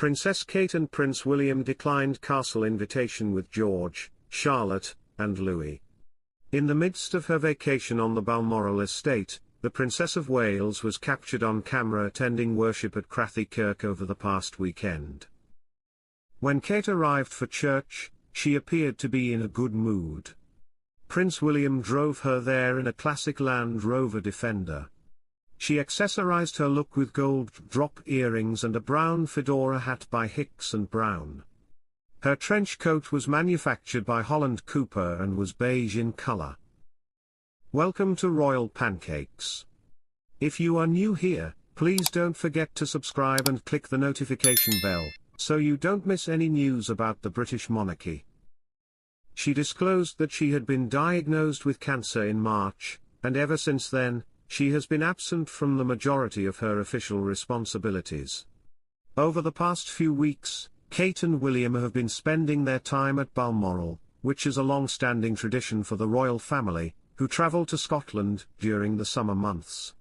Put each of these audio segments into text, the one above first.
Princess Kate and Prince William declined castle invitation with George, Charlotte, and Louis. In the midst of her vacation on the Balmoral Estate, the Princess of Wales was captured on camera attending worship at Crathie Kirk over the past weekend. When Kate arrived for church, she appeared to be in a good mood. Prince William drove her there in a classic Land Rover Defender. She accessorized her look with gold drop earrings and a brown fedora hat by Hicks Brown. Her trench coat was manufactured by Holland Cooper and was beige in color. Welcome to Royal Pancakes. If you are new here, please don't forget to subscribe and click the notification bell, so you don't miss any news about the British monarchy. She disclosed that she had been diagnosed with cancer in March, and ever since then, she has been absent from the majority of her official responsibilities. Over the past few weeks, Kate and William have been spending their time at Balmoral, which is a long-standing tradition for the royal family, who travel to Scotland during the summer months.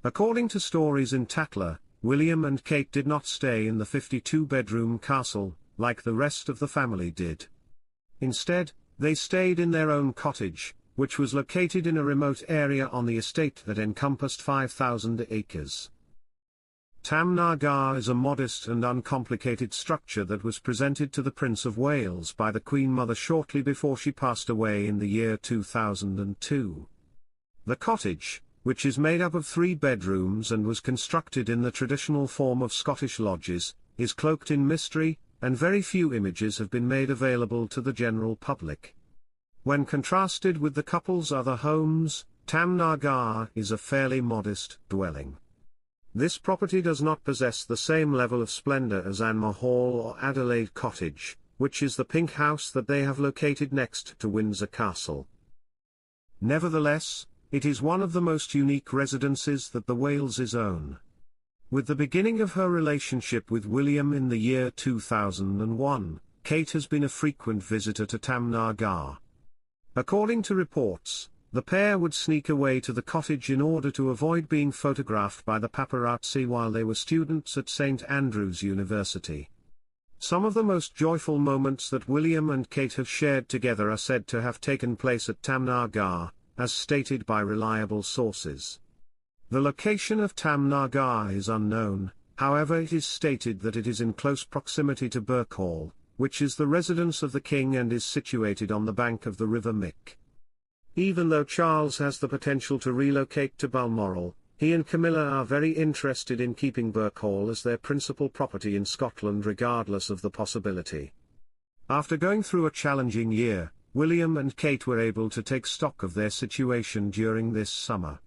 According to stories in Tatler, William and Kate did not stay in the 52-bedroom castle, like the rest of the family did. Instead, they stayed in their own cottage, which was located in a remote area on the estate that encompassed 5,000 acres. Tatler is a modest and uncomplicated structure that was presented to the Prince of Wales by the Queen Mother shortly before she passed away in the year 2002. The cottage, which is made up of 3 bedrooms and was constructed in the traditional form of Scottish lodges, is cloaked in mystery, and very few images have been made available to the general public. When contrasted with the couple's other homes, Tatler is a fairly modest dwelling. This property does not possess the same level of splendor as Anmer Hall or Adelaide Cottage, which is the pink house that they have located next to Windsor Castle. Nevertheless, it is one of the most unique residences that the Waleses own. With the beginning of her relationship with William in the year 2001, Kate has been a frequent visitor to Tatler. According to reports, the pair would sneak away to the cottage in order to avoid being photographed by the paparazzi while they were students at St Andrews University. Some of the most joyful moments that William and Kate have shared together are said to have taken place at Tatler, as stated by reliable sources. The location of Tatler is unknown, however it is stated that it is in close proximity to Birkhall, which is the residence of the king and is situated on the bank of the River Mick. Even though Charles has the potential to relocate to Balmoral, he and Camilla are very interested in keeping Birkhall as their principal property in Scotland regardless of the possibility. After going through a challenging year, William and Kate were able to take stock of their situation during this summer.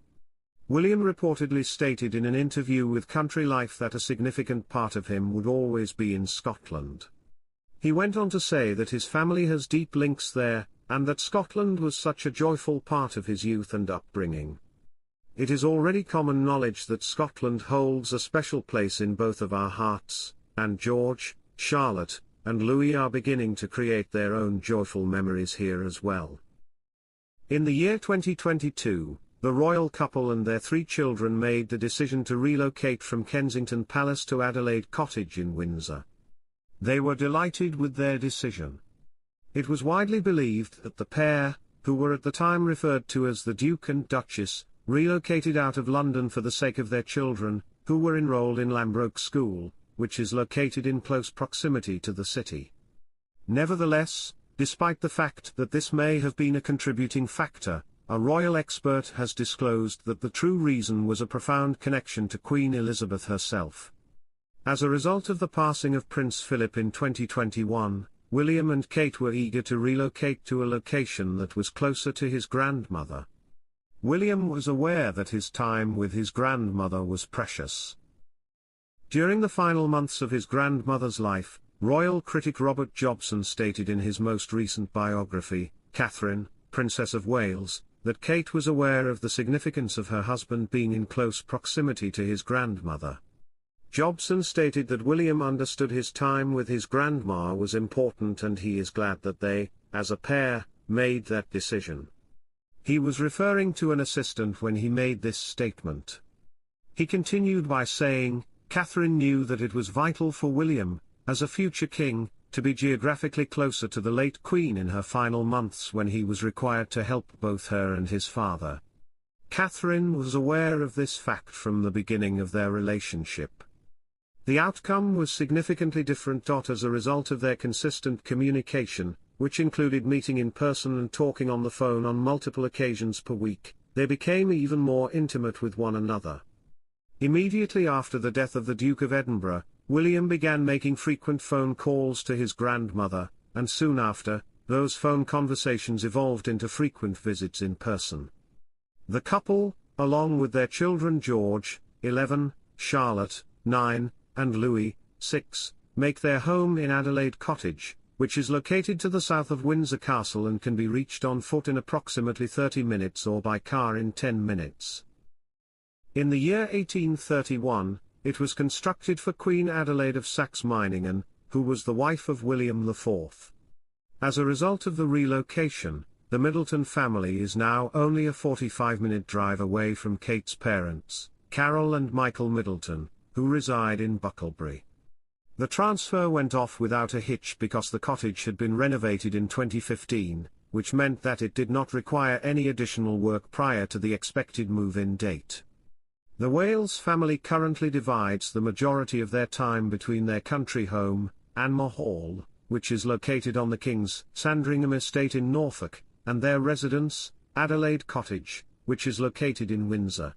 William reportedly stated in an interview with Country Life that a significant part of him would always be in Scotland. He went on to say that his family has deep links there, and that Scotland was such a joyful part of his youth and upbringing. It is already common knowledge that Scotland holds a special place in both of our hearts, and George, Charlotte, and Louis are beginning to create their own joyful memories here as well. In the year 2022, the royal couple and their 3 children made the decision to relocate from Kensington Palace to Adelaide Cottage in Windsor. They were delighted with their decision. It was widely believed that the pair, who were at the time referred to as the Duke and Duchess, relocated out of London for the sake of their children, who were enrolled in Lambroke School, which is located in close proximity to the city. Nevertheless, despite the fact that this may have been a contributing factor, a royal expert has disclosed that the true reason was a profound connection to Queen Elizabeth herself. As a result of the passing of Prince Philip in 2021, William and Kate were eager to relocate to a location that was closer to his grandmother. William was aware that his time with his grandmother was precious. During the final months of his grandmother's life, royal critic Robert Jobson stated in his most recent biography, Catherine, Princess of Wales, that Kate was aware of the significance of her husband being in close proximity to his grandmother. Jobson stated that William understood his time with his grandma was important and he is glad that they, as a pair, made that decision. He was referring to an assistant when he made this statement. He continued by saying, Catherine knew that it was vital for William, as a future king, to be geographically closer to the late Queen in her final months when he was required to help both her and his father. Catherine was aware of this fact from the beginning of their relationship. The outcome was significantly different. As a result of their consistent communication, which included meeting in person and talking on the phone on multiple occasions per week, they became even more intimate with one another. Immediately after the death of the Duke of Edinburgh, William began making frequent phone calls to his grandmother, and soon after, those phone conversations evolved into frequent visits in person. The couple, along with their children George, 11, Charlotte, 9, and Louis, 6, make their home in Adelaide Cottage, which is located to the south of Windsor Castle and can be reached on foot in approximately 30 minutes or by car in 10 minutes. In the year 1831, it was constructed for Queen Adelaide of Saxe-Meiningen, who was the wife of William IV. As a result of the relocation, the Middleton family is now only a 45-minute drive away from Kate's parents, Carol and Michael Middleton, who reside in Bucklebury. The transfer went off without a hitch because the cottage had been renovated in 2015, which meant that it did not require any additional work prior to the expected move-in date. The Wales family currently divides the majority of their time between their country home, Anmore Hall, which is located on the King's Sandringham estate in Norfolk, and their residence, Adelaide Cottage, which is located in Windsor.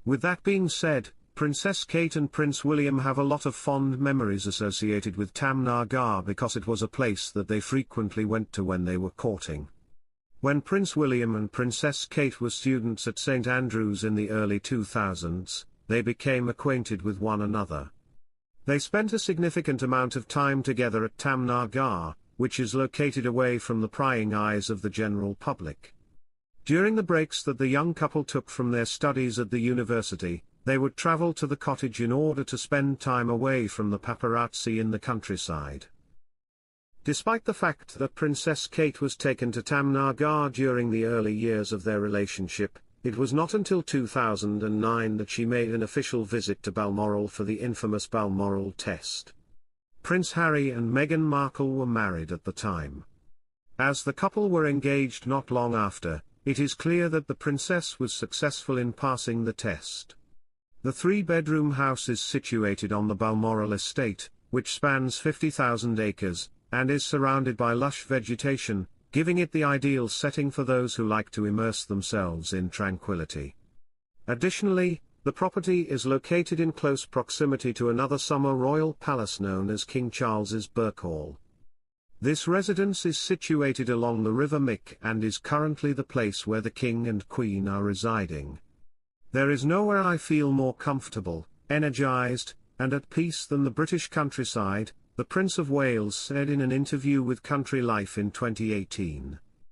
With that being said, Princess Kate and Prince William have a lot of fond memories associated with Tamnar Gar because it was a place that they frequently went to when they were courting. When Prince William and Princess Kate were students at St Andrews in the early 2000s, they became acquainted with one another. They spent a significant amount of time together at Tamnar Gar, which is located away from the prying eyes of the general public. During the breaks that the young couple took from their studies at the university, they would travel to the cottage in order to spend time away from the paparazzi in the countryside. Despite the fact that Princess Kate was taken to Tamnar Gar during the early years of their relationship, it was not until 2009 that she made an official visit to Balmoral for the infamous Balmoral test. Prince Harry and Meghan Markle were married at the time. As the couple were engaged not long after, it is clear that the princess was successful in passing the test. The three-bedroom house is situated on the Balmoral Estate, which spans 50,000 acres, and is surrounded by lush vegetation, giving it the ideal setting for those who like to immerse themselves in tranquility. Additionally, the property is located in close proximity to another summer royal palace known as King Charles's Birkhall. This residence is situated along the River Mick and is currently the place where the King and Queen are residing. There is nowhere I feel more comfortable, energized, and at peace than the British countryside, the Prince of Wales said in an interview with Country Life in 2018.